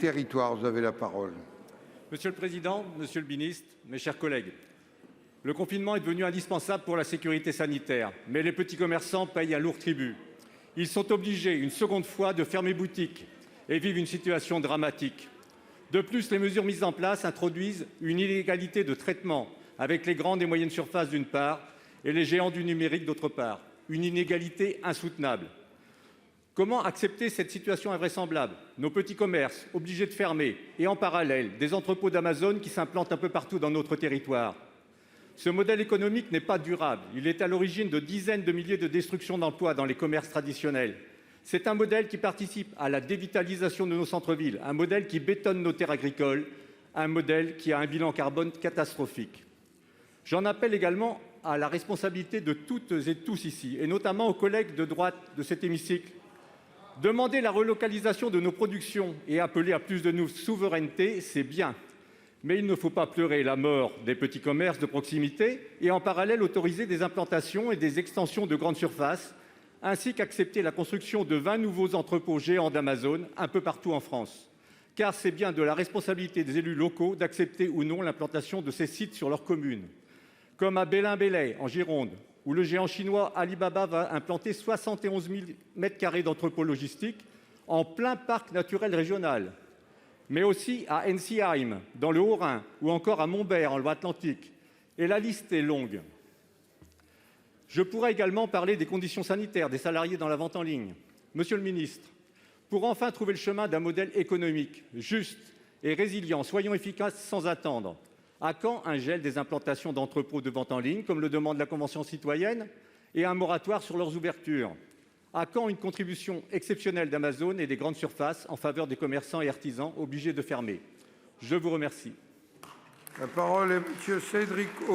territoires. Vous avez la parole. Monsieur le président, monsieur le ministre, mes chers collègues, le confinement est devenu indispensable pour la sécurité sanitaire, mais les petits commerçants payent un lourd tribut. Ils sont obligés, une seconde fois, de fermer boutique et vivent une situation dramatique. De plus, les mesures mises en place introduisent une inégalité de traitement avec les grandes et moyennes surfaces d'une part et les géants du numérique d'autre part. Une inégalité insoutenable. Comment accepter cette situation invraisemblable? Nos petits commerces obligés de fermer et en parallèle des entrepôts d'Amazon qui s'implantent un peu partout dans notre territoire. Ce modèle économique n'est pas durable. Il est à l'origine de dizaines de milliers de destructions d'emplois dans les commerces traditionnels. C'est un modèle qui participe à la dévitalisation de nos centres-villes, un modèle qui bétonne nos terres agricoles, un modèle qui a un bilan carbone catastrophique. J'en appelle également à la responsabilité de toutes et tous ici, et notamment aux collègues de droite de cet hémicycle. Demander la relocalisation de nos productions et appeler à plus de souveraineté, c'est bien. Mais il ne faut pas pleurer la mort des petits commerces de proximité et en parallèle autoriser des implantations et des extensions de grandes surfaces, ainsi qu'accepter la construction de 20 nouveaux entrepôts géants d'Amazon un peu partout en France. Car c'est bien de la responsabilité des élus locaux d'accepter ou non l'implantation de ces sites sur leur commune. Comme à Belin-Belay, en Gironde, où le géant chinois Alibaba va implanter 71 000 m² d'entrepôts logistiques en plein parc naturel régional. Mais aussi à Ensisheim, dans le Haut-Rhin, ou encore à Montbert, en Loire-Atlantique. Et la liste est longue. Je pourrais également parler des conditions sanitaires des salariés dans la vente en ligne. Monsieur le ministre, pour enfin trouver le chemin d'un modèle économique juste et résilient, soyons efficaces sans attendre. À quand un gel des implantations d'entrepôts de vente en ligne, comme le demande la Convention citoyenne, et un moratoire sur leurs ouvertures? À quand une contribution exceptionnelle d'Amazon et des grandes surfaces en faveur des commerçants et artisans obligés de fermer? Je vous remercie. La parole est à M. Cédric O.